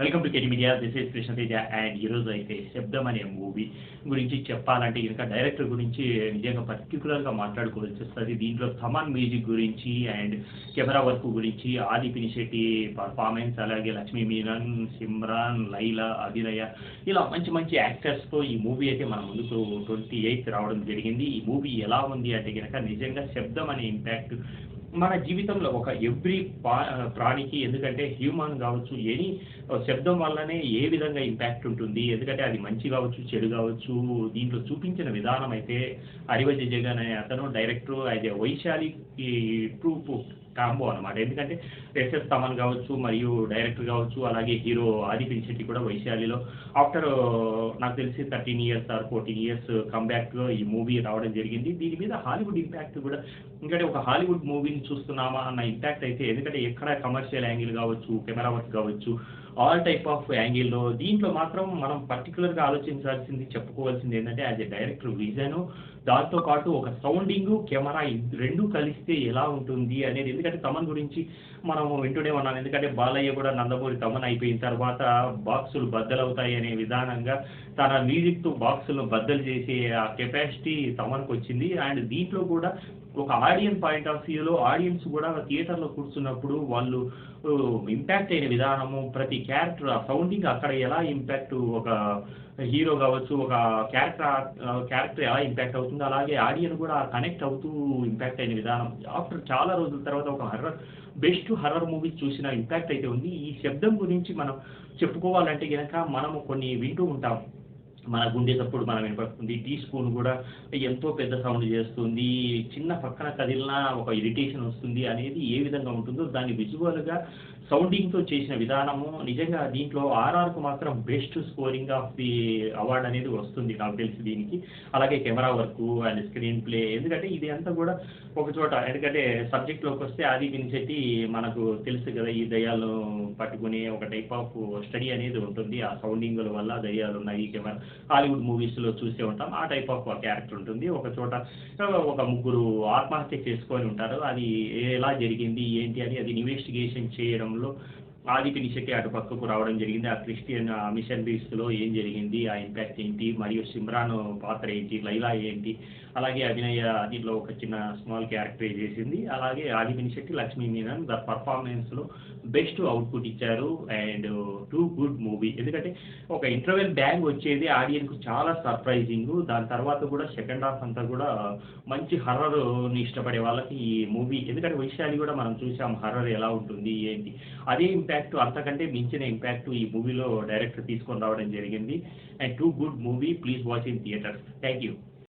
Welcome to KT media. This is Krishna Teja and ఈరోజు అయితే శబ్దం అనే మూవీ గురించి చెప్పాలంటే ఇంకా డైరెక్టర్ గురించి నిజంగా పర్టికులర్గా మాట్లాడుకోవాల్సి వస్తుంది. దీంట్లో థమన్ మ్యూజిక్ గురించి అండ్ కెమెరా వర్క్ గురించి, ఆది పినిశెట్టి పర్ఫార్మెన్స్, అలాగే లక్ష్మీ మీనన్, సిమ్రాన్, లైలా, అభినయ, ఇలా మంచి మంచి యాక్టర్స్తో ఈ మూవీ అయితే మన ముందుకు 28th రావడం జరిగింది. ఈ మూవీ ఎలా ఉంది అంటే కనుక నిజంగా శబ్దం అనే ఇంపాక్ట్ మన జీవితంలో ఒక ఎవ్రీ ప్రాణికి, ఎందుకంటే హ్యూమన్ కావచ్చు, ఎనీ శబ్దం వల్లనే ఏ విధంగా ఇంపాక్ట్ ఉంటుంది, ఎందుకంటే అది మంచి కావచ్చు చెడు కావచ్చు. దీంట్లో చూపించిన విధానం అయితే అరివజ జగన్ అనే అతను director as a Vaishali troupe combo అనమాట. ఎందుకంటే ఎస్ఎస్ తమన్ కావచ్చు మరియు డైరెక్టర్ కావచ్చు, అలాగే హీరో ఆది పినిశెట్టి కూడా వైశాలిలో ఆఫ్టర్ నాకు తెలిసి 13 years ఆర్ 14 years కంబ్యాక్లో ఈ మూవీ రావడం జరిగింది. దీని మీద హాలీవుడ్ ఇంపాక్ట్ కూడా, ఎందుకంటే ఒక హాలీవుడ్ మూవీని చూస్తున్నామా అన్న ఇంపాక్ట్ అయితే, ఎందుకంటే ఎక్కడ కమర్షియల్ యాంగిల్ కావచ్చు, కెమెరా వర్క్ కావచ్చు, ఆల్ టైప్ ఆఫ్ యాంగిల్లో దీంట్లో మాత్రం మనం పర్టికులర్గా ఆలోచించాల్సింది, చెప్పుకోవాల్సింది ఏంటంటే యాజ్ ఎ డైరెక్టర్ విజను, దాంతోపాటు ఒక సౌండింగు, కెమెరా రెండూ కలిస్తే ఎలా ఉంటుంది అనేది. ఎందుకంటే తమన్ గురించి మనం వింటూనే ఉన్నాం, ఎందుకంటే బాలయ్య కూడా నందమూరి తమన్ అయిపోయిన తర్వాత బాక్సులు బద్దలవుతాయి అనే విధానంగా తన మ్యూజిక్తో బాక్సులను బద్దలు చేసే ఆ కెపాసిటీ తమన్కి వచ్చింది. అండ్ దీంట్లో కూడా ఒక ఆడియన్స్ పాయింట్ ఆఫ్ వ్యూలో ఆడియన్స్ కూడా థియేటర్లో కూర్చున్నప్పుడు వాళ్ళు ఇంపాక్ట్ అయిన విధానము, ప్రతి క్యారెక్టర్ ఆ సౌండింగ్ అక్కడ ఎలా ఇంపాక్ట్, ఒక హీరో కావచ్చు ఒక క్యారెక్టర్ ఎలా ఇంపాక్ట్ అవుతుందో అలాగే ఆడియన్స్ కూడా కనెక్ట్ అవుతూ ఇంపాక్ట్ అయిన విధానం ఆఫ్టర్ చాలా రోజుల తర్వాత ఒక బెస్ట్ హర్రర్ మూవీ చూసిన ఇంపాక్ట్ అయితే ఉంది. ఈ శబ్దం గురించి మనం చెప్పుకోవాలంటే కనుక మనము కొన్ని వింటూ ఉంటాం, మన గుండె తప్పుడు మనం వినపడుతుంది, టీ స్పూన్ కూడా ఎంతో పెద్ద సౌండ్ చేస్తుంది, చిన్న పక్కన కదిలినా ఒక ఇరిటేషన్ వస్తుంది అనేది ఏ విధంగా ఉంటుందో దాన్ని విజువల్గా సౌండింగ్తో చేసిన విధానము నిజంగా దీంట్లో ఆర్ఆర్కు మాత్రం best scoring of the award అనేది వస్తుంది నాకు తెలిసి దీనికి. అలాగే camera work and screen play, ఎందుకంటే ఇది అంతా కూడా ఒక చోట, ఎందుకంటే సబ్జెక్ట్లోకి వస్తే ఆది పినిశెట్టి మనకు తెలుసు కదా, ఈ దయ్యాలను పట్టుకునే ఒక టైప్ ఆఫ్ స్టడీ అనేది ఉంటుంది. ఆ సౌండింగ్ల వల్ల దయ్యాలు ఉన్నాయి, కెమెరా హాలీవుడ్ మూవీస్లో చూసే ఉంటాం, ఆ టైప్ ఆఫ్ క్యారెక్టర్ ఉంటుంది. ఒక చోట ఒక ముగ్గురు ఆత్మహత్య చేసుకొని ఉంటారు, అది ఎలా జరిగింది ఏంటి అని అది ఇన్వెస్టిగేషన్ చేయడంలో ఆది పినిశెట్టి అటు పక్కకు రావడం జరిగింది. ఆ క్రిస్టియన్ మిషనరీస్లో ఏం జరిగింది, ఆ ఇంపాక్ట్ ఏంటి, మరియు సిమ్రాన్ పాత్ర ఏంటి, లైలా ఏంటి, అలాగే అభినయ దీంట్లో ఒక చిన్న స్మాల్ క్యారెక్టర్ చేసింది. అలాగే ఆది పినిశెట్టి, లక్ష్మీ మీనన్ ద పర్ఫార్మెన్స్లో బెస్ట్ అవుట్పుట్ ఇచ్చారు. అండ్ టూ గుడ్ మూవీ, ఎందుకంటే ఒక ఇంటర్వెల్ బ్యాంగ్ వచ్చేది ఆడియన్కు చాలా సర్ప్రైజింగ్. దాని తర్వాత కూడా సెకండ్ హాఫ్ అంతా కూడా మంచి హర్రర్ని ఇష్టపడే వాళ్ళకి ఈ మూవీ, ఎందుకంటే వైశాలి కూడా మనం చూసాం హర్రర్ ఎలా ఉంటుంది ఏంటి, అదే ఇంపాక్ట్ అంతకంటే మించిన ఇంపాక్ట్ ఈ మూవీలో డైరెక్టర్ తీసుకొని రావడం జరిగింది. And too good movie, please watch in theatres. Thank you.